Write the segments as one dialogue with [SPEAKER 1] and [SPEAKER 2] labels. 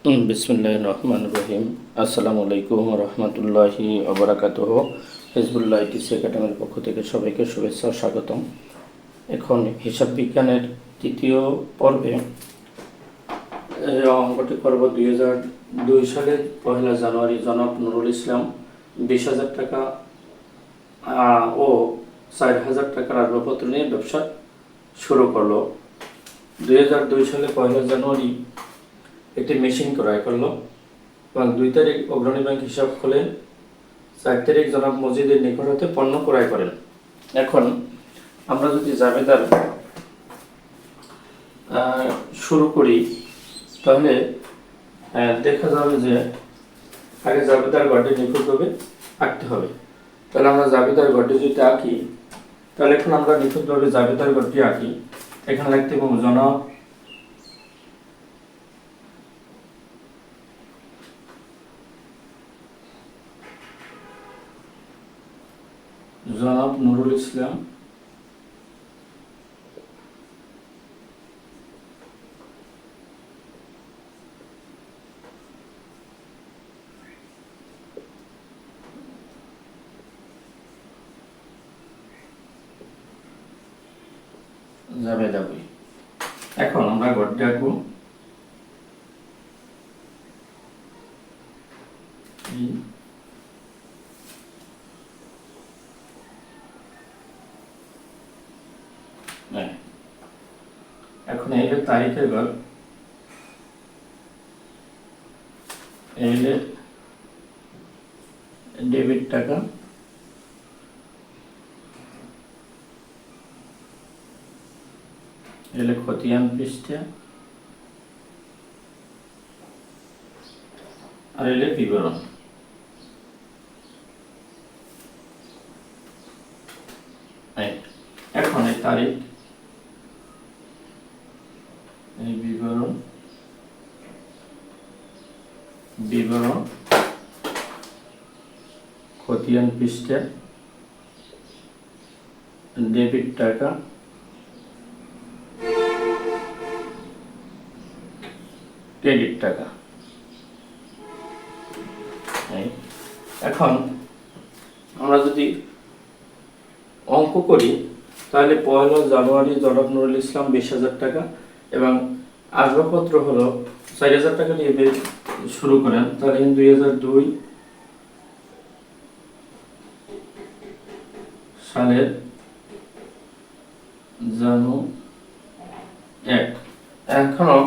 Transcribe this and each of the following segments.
[SPEAKER 1] বিসমিল্লাহির রহমানির রহিম। আসসালামু আলাইকুম রহমতুল্লাহি ওবরাকাতুহ। হিজবুল্লাহ ইটিসি একাডেমির পক্ষ থেকে সবাইকে শুভেচ্ছা ও স্বাগতম। এখন হিসাব বিজ্ঞানের তৃতীয় পর্বে অঙ্কটি করব 2002 সালের 1 জানুয়ারি জনাব নুরুল ইসলাম 20,000 টাকা ও 4,000 টাকার আসবাবপত্র নিয়ে ব্যবসা শুরু করলো। 2002 সালে 1 জানুয়ারি একটি মেশিন ক্রয় করলো এবং 2 তারিখ অগ্রণী ব্যাংক হিসাব খোলেন। 4 তারিখ জনাব মজিদের নিকট হতে পণ্য ক্রয় করেন। এখন আমরা যদি জাবেদার শুরু করি তাহলে দেখা যাবে যে আগে জাবেদার ঘরটি নিখুঁতভাবে আঁকতে হবে। তাহলে আমরা জাবেদার ঘরটি যদি আঁকি তাহলে এখন আমরা নিখুঁতভাবে জাবেদার ঘরটি আঁকি। এখানে লিখতে পাবো জনাব নুরুল ইসলাম জাবেদা বই। এখন আমরা ঘরটি আঁকবো। এখন এই যে তারিখের ঘর, এই যে ডেবিট টাকা, এলে খতিয়ান পৃষ্ঠা আর এলে বিবরণ। এখন এই তারিখ, এই বিবরণ খতিয়ান পৃষ্ঠা, ডেবিট টাকা, ক্রেডিট টাকা। এখন আমরা যদি অঙ্ক করি তাহলে 1 জানুয়ারি জনাব নুরুল ইসলাম 20,000 টাকা এবং আসবাবপত্র হলো 4,000 টাকা নিয়ে শুরু করেন। তাহলে 2002 সালের জানুয়ারি 1। এখনো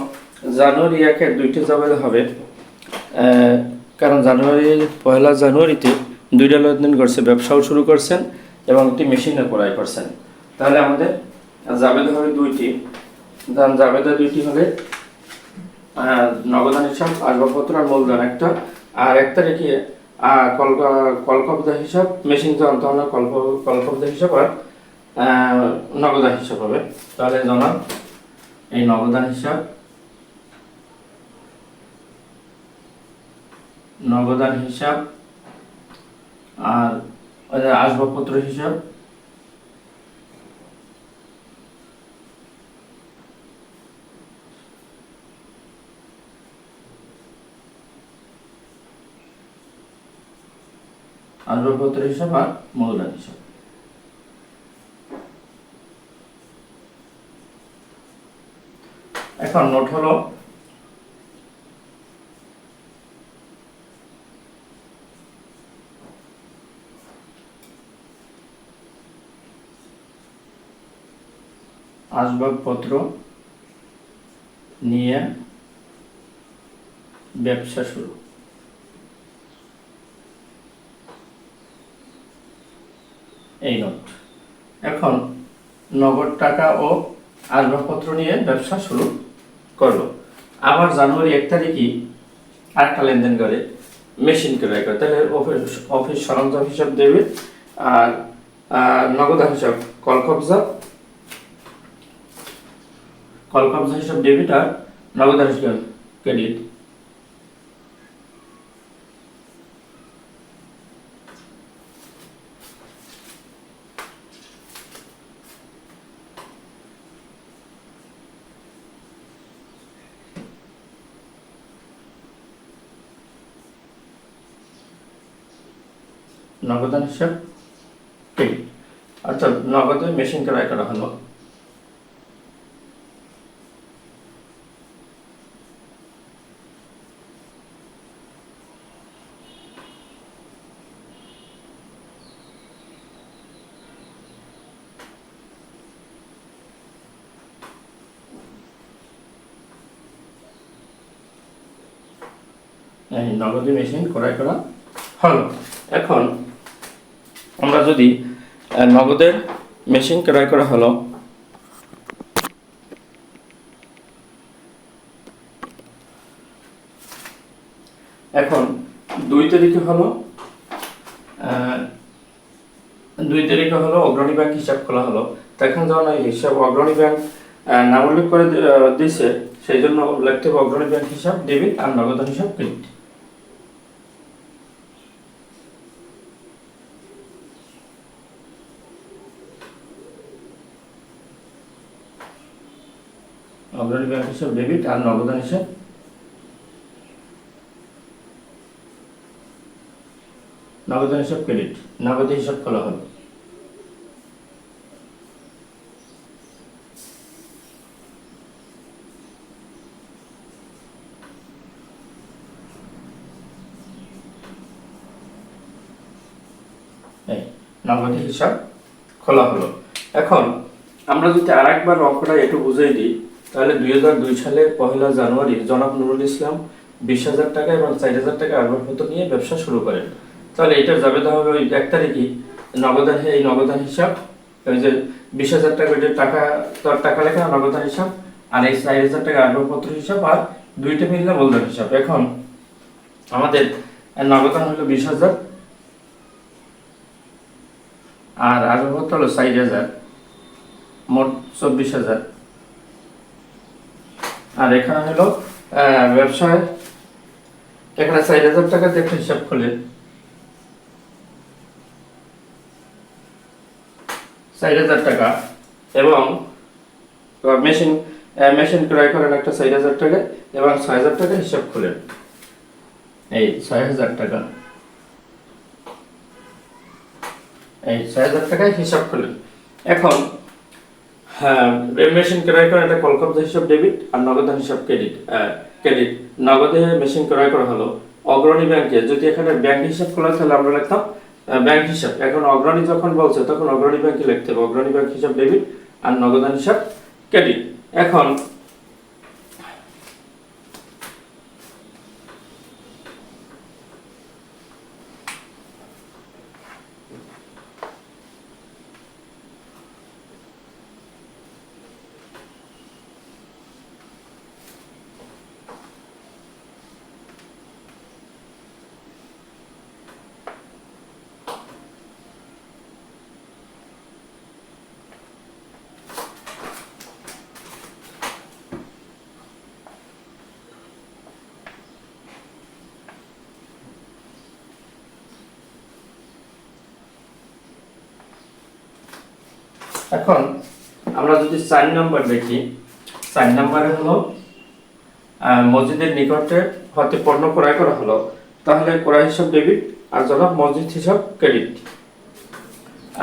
[SPEAKER 1] জানুয়ারি 1-এর 2টি জাবেদা হবে, কারণ 1 জানুয়ারিতে 2টা লেনদেন করছে, ব্যবসাও শুরু করছেন এবং একটি মেশিনও ক্রয় করছেন। তাহলে আমাদের জাবেদা হবে 2টি। জাবেদা 2টি হলে নগদান হিসাব, আসবাবপত্র আর মূলধন একটা, আর 1 তারিখে কলকবজা হিসাব, মেশিন যন্ত্র হলে কলকবজা হিসাব আর নগদান হিসাব হবে। তাহলে জনাব এই নগদান হিসাব, আর আসবাবপত্র হিসাব, আসবাবপত্র হিসাব আর মূলধন হিসাব। এখন নোট হলো আসবাবপত্র নিয়ে ব্যবসা শুরু। এই নোট। এখন নগদ টাকা ও আসবাবপত্র নিয়ে ব্যবসা শুরু করলো। আবার জানুয়ারি 1 তারিখই আরেকটা লেনদেন করে, মেশিন ক্রয় করে। তাহলে অফিস সরঞ্জাম হিসাব দেবে আর নগদান হিসাব কলকবজা হিসাব ডেবিট আর নগদান হিসাব ক্রেডিট। নগদান হিসাব ক্রেডিট, অর্থাৎ নগদে মেশিন ক্রয় করা হলো। এই নগদে মেশিন ক্রয় করা হলো। এখন আমরা যদি নগদের মেশিন ক্রয় করা হলো, এখন 2 তারিখে হলো 2 তারিখে হলো অগ্রণী ব্যাংক হিসাব খোলা হলো। এখন যখন এই হিসাব অগ্রণী ব্যাংক নাম উল্লেখ করে দিয়েছে, সেই জন্য লিখতে হবে অগ্রণী ব্যাংক হিসাব ডেবিট আর নগদান হিসাব ক্রেডিট। অগ্রণী ব্যাংক হিসাব ডেবিট আর নগদান হিসাব ক্রেডিট। নগদে হিসাব খোলা হলো। নগদে হিসাব খোলা হলো। এখন আমরা যদি আরেকবার অঙ্কটা একটু বুঝিয়ে দিই, তাহলে 2002 সালে 1 জানুয়ারি জনাব নুরুল ইসলাম 20,000 টাকা এবং 4,000 টাকা আসবাবপত্র নিয়ে ব্যবসা শুরু করেন। তাহলে এটার জাবেদা হবে ওই 1 তারিখই নগদান, এই নগদান হিসাব, ওই যে 20,000 টাকা টাকা তার টাকা লেখা নগদান হিসাব, আর এই 4,000 টাকা আসবাবপত্র হিসাব, আর দুইটা মিললে মূলধন হিসাব। এখন আমাদের নগদান হলো 20,000 আর আসবাবপত্র হলো 4,000, মোট 24,000। আর এখানে হলো ব্যবসায় এখানে 4,000 টাকা দিয়ে একটা হিসাব খুলে 4,000 টাকা, এবং মেশিন ক্রয় করেন একটা 4,000 টাকা এবং 6,000 টাকা হিসাব খুলেন, এই 6,000 টাকা, এই 6,000 টাকায় হিসাব খুলেন। এখন মেশিন ক্রয় করা একটা কলকব্জা হিসাব ডেবিট আর নগদান হিসাব ক্রেডিট। নগদে মেশিন ক্রয় করা হলো অগ্রণী ব্যাংকে। যদি এখানে ব্যাংক হিসাব খোলা তাহলে আমরা লিখতাম ব্যাংক হিসাব। এখন অগ্রণী যখন বলছে তখন অগ্রণী ব্যাংকে লিখতে হবে অগ্রণী ব্যাংক হিসাব ডেবিট আর নগদান হিসাব ক্রেডিট। এখন এখন আমরা যদি 4 নম্বর দেখি, 4 নম্বরে হলো মসজিদের নিকটে হতে পণ্য ক্রয় করা হলো, তাহলে ক্রয় হিসাব ডেবিট আর জনাব মসজিদ হিসাব ক্রেডিট।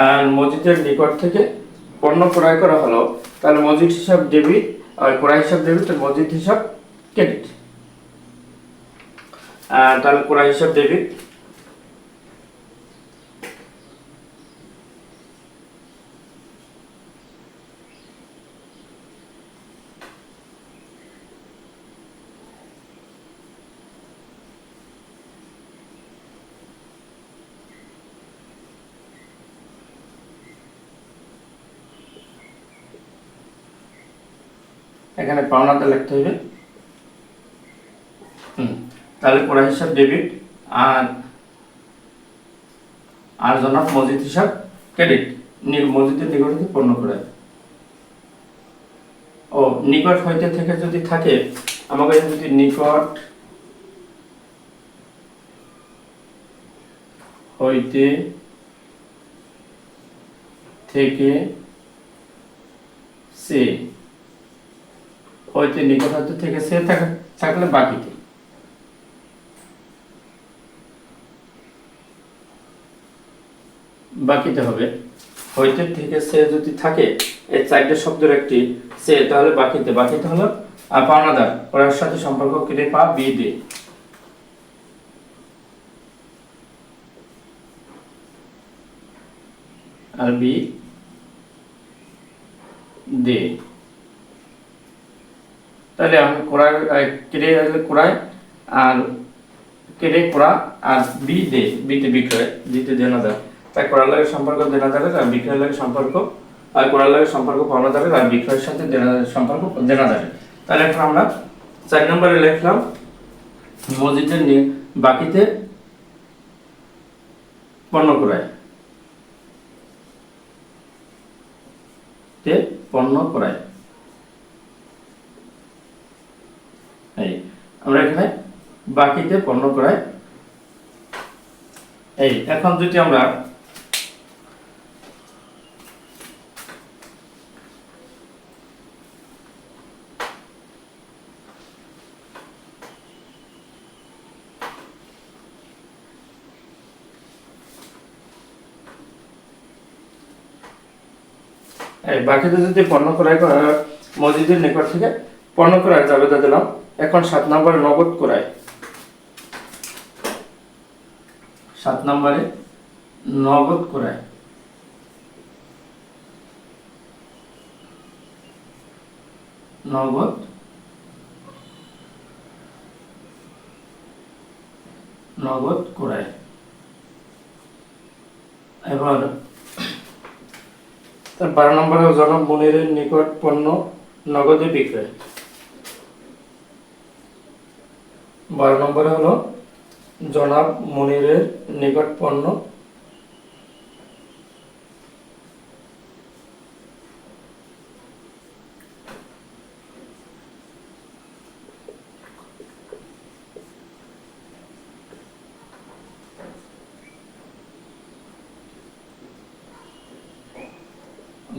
[SPEAKER 1] আর মসজিদের নিকট থেকে পণ্য ক্রয় করা হলো, তাহলে মসজিদ হিসাব ডেবিট আর ক্রয় হিসাব ডেবিট আর মসজিদ হিসাব ক্রেডিট। তাহলে ক্রয় হিসাব ডেবিট, এখানে পাওনাটা লিখতে হবে। তাহলে ক্রয় হিসাব ডেবিট আর জনাব মসজিদ হিসাব ক্রেডিট। মসজিদের নিকট হতে পণ্য ক্রয়, ও নিকট হইতে থেকে যদি থাকে, আমাকে যদি নিকট হইতে থেকে সে, হইতে নিকট হইতে থেকে সে থাকলে বাকিতে, বাকিতে হবে হইতে থেকে সে যদি থাকে এই চারটে শব্দের একটি সে, তাহলে বাকিতে হলো পাওনাদার, ওর সাথে সম্পর্ক কেটে পা বি দে। আর বি দে, তাহলে আমি কোড়ায় কেটে কোড়ায় আর কেটে কোড়া আর বি দে, বিতে বিক্রয়, দিতে দেনাদার। তাই কোড়ার লাগে সম্পর্ক দেনাদারের আর বিক্রয়ের লাগে সম্পর্ক, আর কোড়ার লাগে সম্পর্ক পাওনাদারের আর বিক্রয়ের সাথে দেনাদারের সম্পর্ক দেনাদারের। তাহলে এখন আমরা 4 নম্বরে লিখলাম মসজিদের বাকিতে পণ্য ক্রয়, পণ্য ক্রয়। এই আমরা এখানে বাকিতে পণ্য ক্রয়। এই এখন যদি আমরা বাকিতে যদি পণ্য ক্রয় মসজিদের নিকট থেকে পণ্য ক্রয়ের জাবেদা দিলাম। এখন 7 নম্বরে নগদ ক্রয়, 7 নম্বরে নগদ ক্রয়। নগদ ক্রয়। এবার 12 নম্বরে জনাব মুনিরের নিকট পণ্য নগদে বিক্রয়। 12 নম্বরে হলো জনাব মুনিরের নিকট পণ্য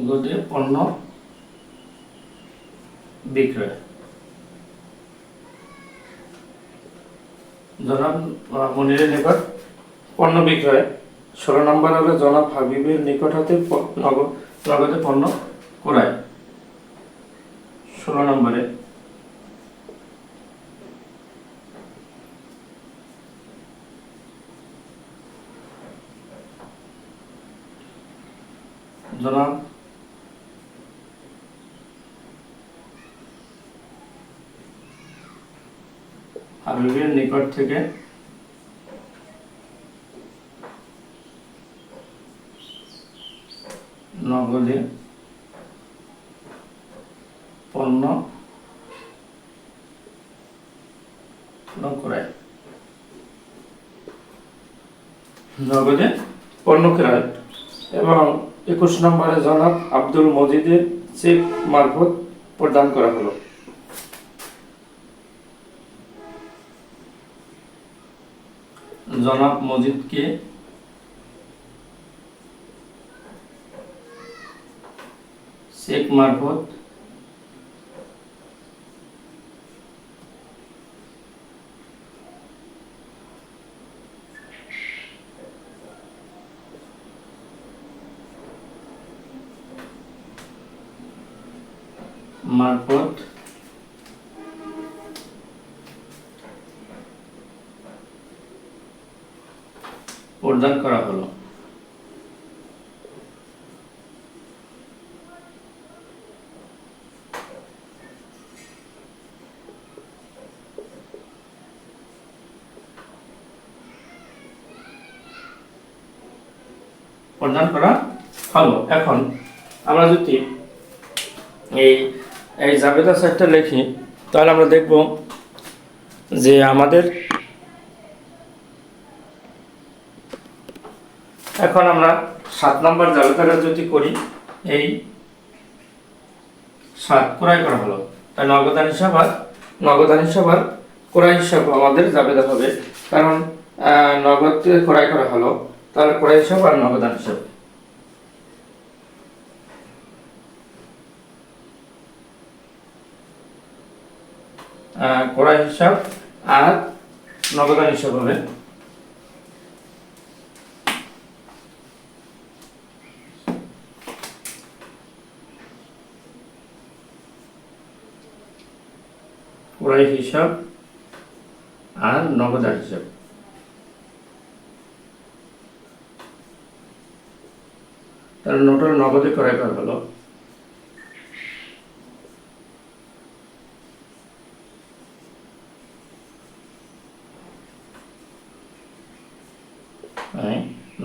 [SPEAKER 1] নগদে পণ্য বিক্রয়। জনাব মুনিরের নিকট পণ্য বিক্রয়। 16 নম্বর হলো জনাব হাবিবের নিকট হতে নগদে পণ্য ক্রয়। 16 নম্বরে জনাব হাবিবের নিকট থেকে নগদে পণ্য ক্রয়। নগদে পণ্য ক্রয়। এবং 21 নম্বরে জনাব আব্দুল মজিদের চেক মারফত প্রদান করা হলো। জনাব মজিদকে চেক মারফত প্রদান করা হলো। প্রদান করা হলো। এখন আমরা যদি এই জাবেদা সেটটা লিখি, তাহলে আমরা দেখব যে আমাদের এখন আমরা 7 নম্বর জাবেদাটা যদি করি, এই 7 ক্রয় করা হলো, তাই নগদান হিসাব আর ক্রয় হিসাব আমাদের জাবেদা হবে, কারণ নগদ ক্রয় করা হলো, তাহলে ক্রয় হিসাব আর নগদান হিসাব। ক্রয় হিসাব আর নগদান হিসাব হবে। ক্রয় হিসাব আর নগদান হিসাব। তাহলে নোটের নগদে ক্রয় করা হলো,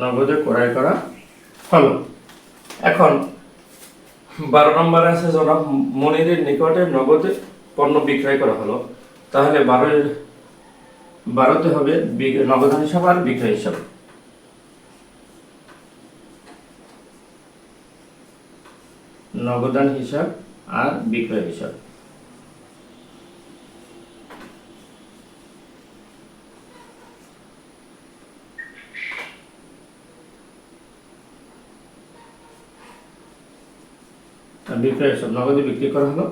[SPEAKER 1] নগদে ক্রয় করা হলো। এখন 12 নম্বরে আছে জনাব মনিরের নিকটে নগদে পণ্য বিক্রয় করা হলো। তাহলে 12তে হবে নগদান হিসাব আর বিক্রয় হিসাব। নগদান হিসাব আর বিক্রয় হিসাব। বিক্রয় হিসাব নগদে বিক্রি করা হলো।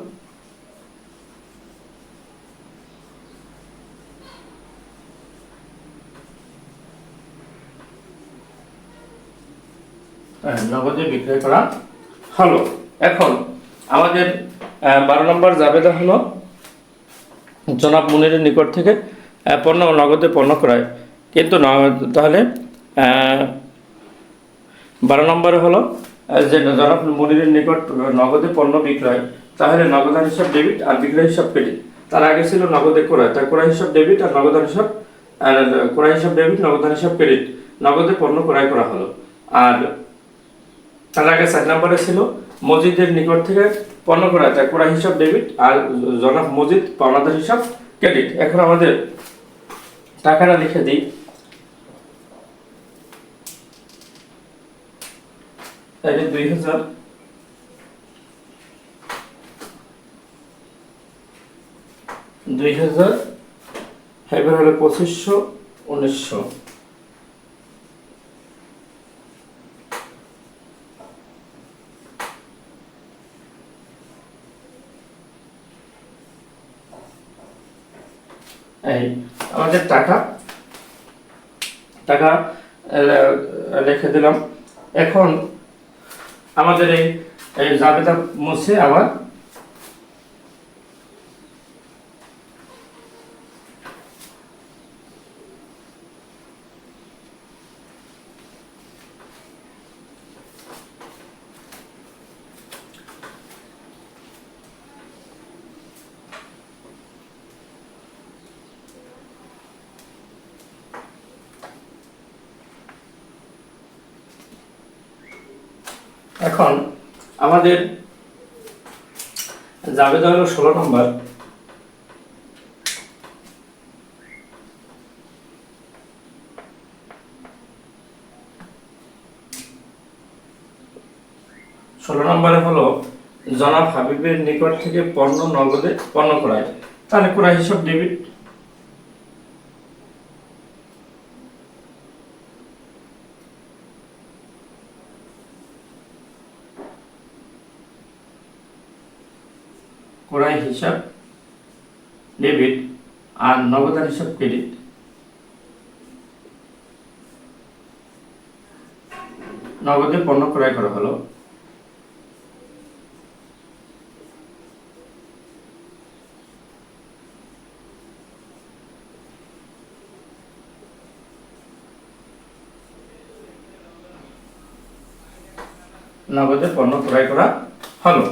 [SPEAKER 1] নগদে বিক্রয় করা হলো। এখন আমাদের 12 নম্বর জাবেদা হলো জনাব মুনিরের নিকট থেকে পণ্য ও নগদে পণ্য ক্রয়। কিন্তু তাহলে 12 নম্বরে হলো যে জনাব মুনিরের নিকট নগদে পণ্য বিক্রয়, তাহলে নগদান হিসাব ডেবিট আর বিক্রয় হিসাব ক্রেডিট। তার আগে ছিল নগদে ক্রয়, তার ক্রয় হিসাব ডেবিট আর নগদান হিসাব, আর ক্রয় হিসাব ডেবিট নগদান হিসাব ক্রেডিট। নগদে পণ্য ক্রয় করা হলো। আর তার আগে 4 নম্বরে ছিল মসজিদের নিকট থেকে পণ্য ক্রয়, তার ক্রয় হিসাব ডেবিট আর জনাব মসজিদ পাওনাদার হিসাব ক্রেডিট। এখন আমাদের টাকাটা লিখে দিই। তাহলে 2000, এবার হলো 2500, 1900। এই আমাদের টাকা লিখে দিলাম। এখন আমাদের এই জাবেদা মুছে আবার এখন আমাদের জাবেদা হলো 16 নম্বর। 16 নম্বরে হলো জনাব হাবিবের নিকট থেকে পণ্য নগদে পণ্য ক্রয়, তাহলে ক্রয় হিসাব ডেবিট, ক্রয় হিসাব ডেবিট আর নগদান হিসাব ক্রেডিট। নগদে পণ্য ক্রয় করা হলো। নগদে পণ্য ক্রয় করা হলো।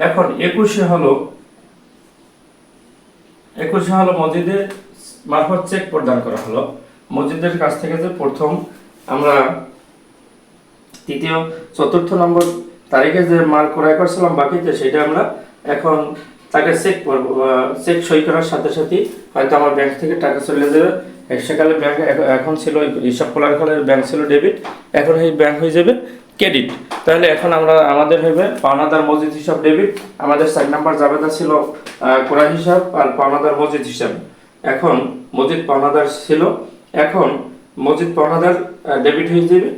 [SPEAKER 1] এখন 21 হলো মসজিদের মারফত চেক প্রদান করা হলো। মসজিদের কাছ থেকে যে প্রথম আমরা তৃতীয় চতুর্থ নম্বর তারিখে যে মাল ক্রয় করছিলাম বাকিতে, সেটা আমরা এখন তাকে চেক সই করার সাথে সাথে হয়তো আমার ব্যাংক থেকে টাকা চলে যাবে। সেকালে ব্যাংক এখন ছিল হিসাব খোলার কালে ব্যাংক ছিল ডেবিট, এখন এই ব্যাংক হয়ে যাবে ক্রেডিট। তাহলে এখন আমাদের হবে পাওনাদার মসজিদ হিসাব ডেবিট। আমাদের 4 নাম্বার জাবেদা ছিল ক্রয় হিসাব আর পাওনাদার মসজিদ হিসাব। এখন মসজিদ পাওনাদার ছিল, এখন মসজিদ পাওনাদার ডেবিট হয়ে যাবে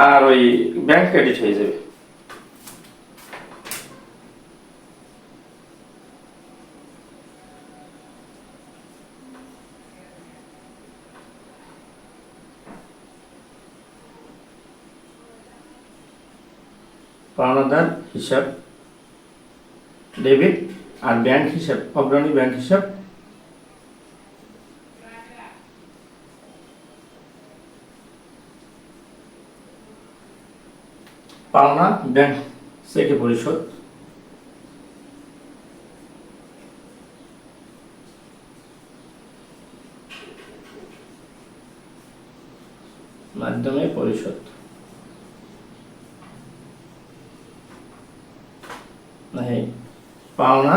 [SPEAKER 1] আর ওই ব্যাংক ক্রেডিট হয়ে যাবে। পাওনাদার হিসাব ডেবিট আর ব্যাংক হিসাব অগ্রণী ব্যাংক হিসাব পাওনা ব্যাংক চেকে পরিশোধ মাধ্যমে পরিশোধ পাওনা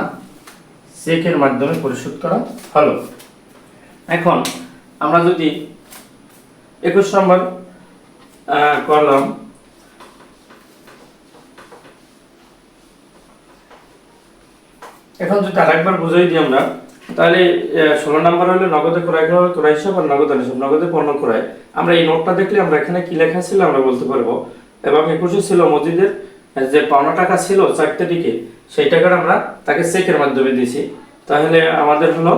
[SPEAKER 1] চেকের মাধ্যমে পরিশোধ করা হলো। এখন আমরা যদি 21 নম্বর করলাম, এখন যদি আরেকবার বুঝাই দিই আমরা, তাহলে 16 নম্বর হলো নগদে ক্রয় হিসাব আর নগদ হিসাব, নগদে পণ্য ক্রয়। আমরা এই নোটটা দেখলে আমরা এখানে কি লেখা ছিল আমরা বলতে পারবো। এবং 21 ছিল মসজিদের যে পাওনা টাকা ছিল 4 তারিখে, সেই টাকাটা আমরা তাকে চেকের মাধ্যমে দিয়েছি। তাহলে আমাদের হলো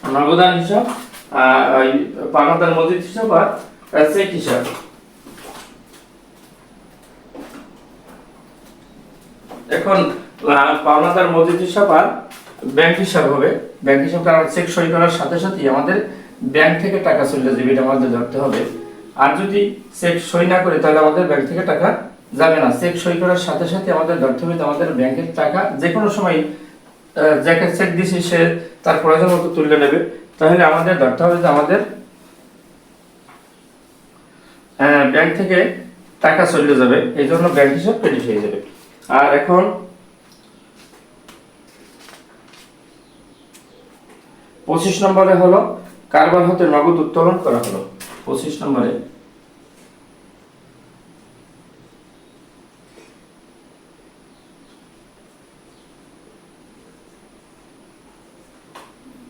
[SPEAKER 1] নগদান হিসাব, পাওনাদার মসজিদ হিসাব আর চেক হিসাব। এখন পাওনাদার মসজিদ হিসাব আর ব্যাংক হিসাব হবে। ব্যাংক হিসাবটা আমরা চেক সই করার সাথে সাথেই আমাদের ব্যাংক থেকে টাকা চলে যাবে, এটা আমাদের ধরতে হবে। আর যদি চেক সই না করি তাহলে আমাদের ব্যাংক থেকে টাকা যাবে না। চেক সই করার সাথে সাথে আমাদের ধরতে হবে আমাদের ব্যাংকের টাকা যে কোনো সময় যাকে চেক দিছি সে তার প্রয়োজন মতো তুলে নেবে। তাহলে আমাদের ধরতে হবে যে আমাদের ব্যাংক থেকে টাকা চলে যাবে, এই জন্য ব্যাংক হিসাব ক্রেডিট হয়ে যাবে। আর এখন 25 নম্বরে হলো কারবার হতে নগদ উত্তোলন করা হলো। 25 নম্বরে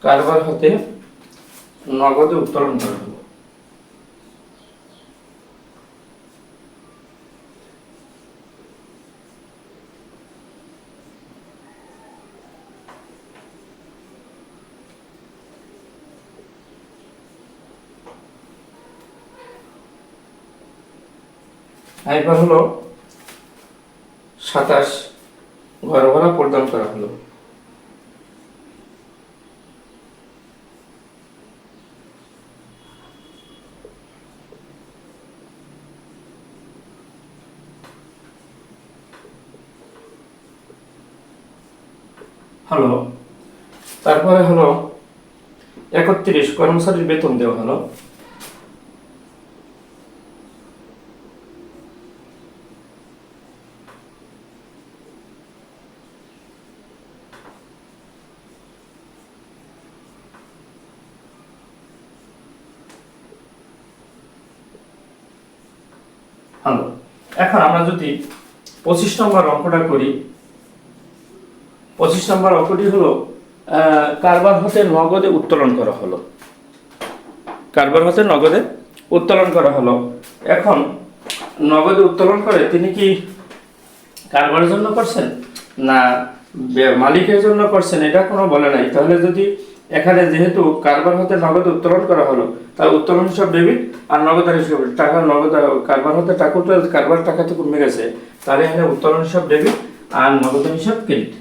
[SPEAKER 1] কারবার হতে নগদে উত্তোলন করা হলো। এবার হলো 27 ঘর ভাড়া প্রদান করা হলো। তারপরে হলো 31 কর্মচারীর বেতন দেওয়া হলো। এখন আমরা যদি 25 নম্বর অঙ্কটা করি, 25 নম্বর অঙ্কটি হলো কারবার হতে নগদে উত্তোলন করা হলো। কারবার হতে নগদে উত্তোলন করা হলো। এখন নগদে উত্তোলন করে তিনি কি কারবারের জন্য করছেন না মালিকের জন্য করছেন এটা কোনো বলে নাই। তাহলে যদি এখানে যেহেতু কারবার হতে নগদ উত্তোলন করা হলো, তার উত্তোলন হিসাব ডেবিট আর নগদান হিসাব টাকা, নগদ কারবার হতে টাকা কারবার টাকা তো কমে গেছে, তাহলে এখানে উত্তোলন হিসাব ডেবিট আর নগদান হিসাব ক্রেডিট।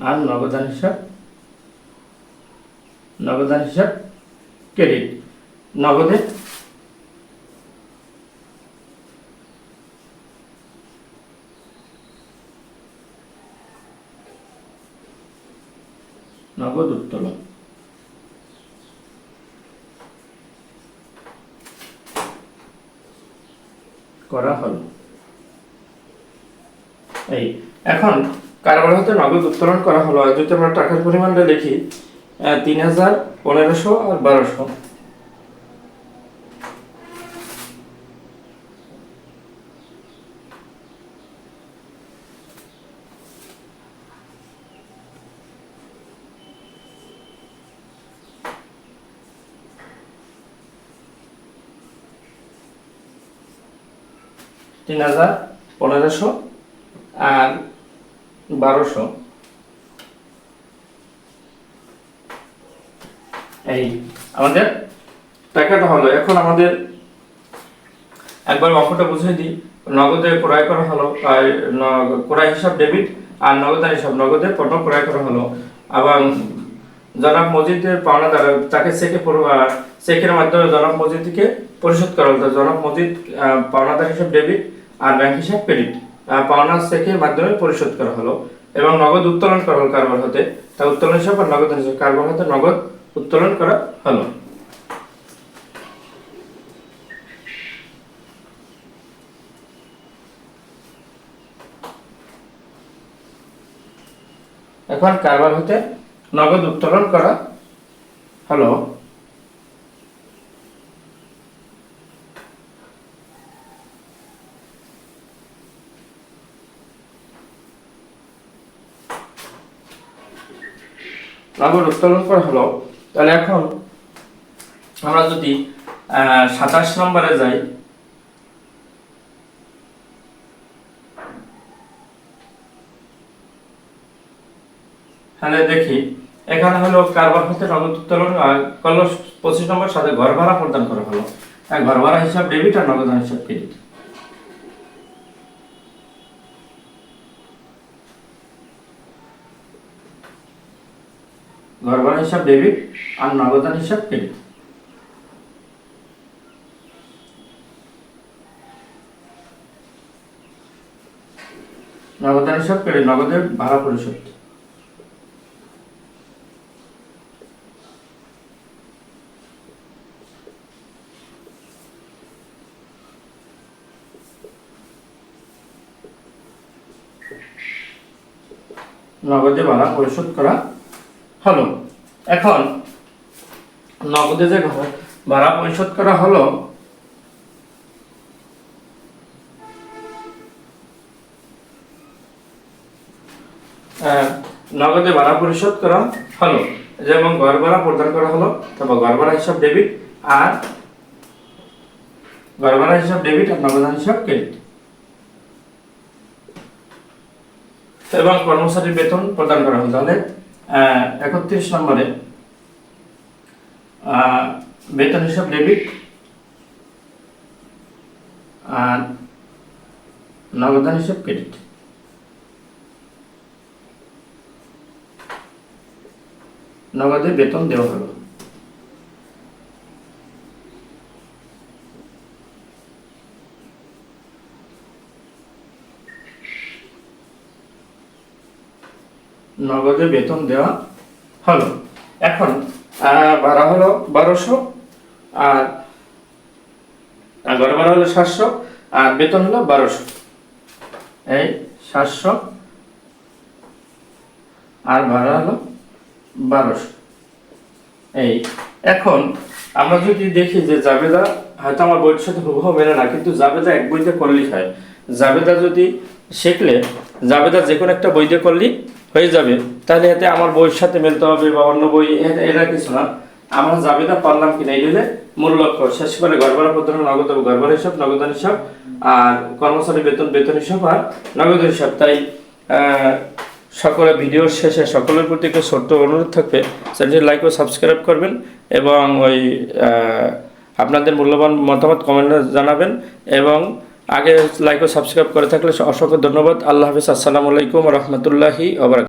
[SPEAKER 1] আর নগদান হিসাব ক্রেডিট। নগদে নগদ উত্তোলন করা হলো। এই এখন কারবার হতে নগদ উত্তোলন করা হলো। যদি আমরা টাকার পরিমাণটা লিখি 3000, 1500 আর 1200। তিন 1500 আর 1200। এই আমাদের টাকাটা হলো। এখন আমাদের একবার অঙ্কটা বুঝিয়ে দিই। নগদে ক্রয় করা হলো, ক্রয় হিসাব ডেবিট, আর নগদান হিসাব নগদে পণ্য ক্রয় করা হলো। এবং জনাব মজিদের পাওনাদার তাকে চেকের মাধ্যমে জনাব মজিদকে পরিশোধ করা হলো। জনাব মজিদ পাওনাদার হিসাব ডেবিট আর ব্যাংক হিসাব ক্রেডিট, পাওনা চেকের মাধ্যমে পরিশোধ করা হলো। এবং নগদ উত্তোলন করা হলো কারবার হতে, তা উত্তোলন হিসাব আর নগদ হিসাব, কারবার হতে নগদ উত্তোলন করা হলো। এখন কারবার হতে নগদ উত্তোলন করা হলো। নগদ উত্তোলন করা হলো। তাহলে এখন আমরা যদি 27 নম্বরে যাই, তাহলে দেখি এখানে হলো কারবার হতে নগদ উত্তোলন করলো 25 নম্বর, সাথে ঘর ভাড়া প্রদান করা হলো। ঘর ভাড়া হিসাব ডেবিট আর নগদান হিসাব ক্রেডিট। ঘর ভাড়া হিসাব ডেবিট আর নগদান হিসাব ক্রেডিট। নগদান হিসাব ক্রেডিট, নগদের ভাড়া পরিশোধ। নগদে ভাড়া পরিশোধ করা হলো। এখন নগদে যে ভাড়া পরিশোধ করা হলো, নগদে ভাড়া পরিশোধ করা হলো, যেমন ঘর ভাড়া প্রদান করা হলো, তারপর ঘর ভাড়া হিসাব ডেবিট আর ঘর ভাড়া হিসাব ডেবিট আর নগদান হিসাব ক্রেডিট। এবং কর্মচারীর বেতন প্রদান করা হলো। তাহলে 31 নম্বরে বেতন হিসাব ডেবিট আর নগদান হিসাব ক্রেডিট। নগদে বেতন দেওয়া হলো। নগদে বেতন দেওয়া হলো। এখন ভাড়া হলো 1200, আর ঘর ভাড়া হলো 700, আর বেতন হলো 1200। এই 700 আর ভাড়া হলো 1200। এই এখন আমরা যদি দেখি যে জাবেদা হয়তো আমার বইয়ের সাথে হুবহু মেলে না, কিন্তু জাবেদা এক বইতে করলেই হয়। জাবেদা যদি শিখলে জাবেদা যে কোনো একটা বইতে করলেই হয়ে যাবে। তাহলে এতে আমার বইয়ের সাথে মেলতে হবে বা অন্য বই, এটা কিছু না। আমরা জাবেদা পারলাম কিনা এই হলে মূল লক্ষ্য। শেষ করে ঘর ভাড়া প্রদান নগদ, ঘর ভাড়া হিসাব, নগদান হিসাব, আর কর্মচারী বেতন, বেতন হিসাব আর নগদ হিসাব। তাই সকলে ভিডিওর শেষে সকলের প্রতি একটা ছোট্ট অনুরোধ থাকবে, চ্যানেলটি লাইক ও সাবস্ক্রাইব করবেন এবং ওই আপনাদের মূল্যবান মতামত কমেন্টে জানাবেন। এবং আগে লাইক ও সাবস্ক্রাইব করে থাকলে অসংখ্য ধন্যবাদ। আল্লাহ হাফিজ। আসসালামু আলাইকুম ওয়া রাহমাতুল্লাহি ওয়া বারাকাতুহু।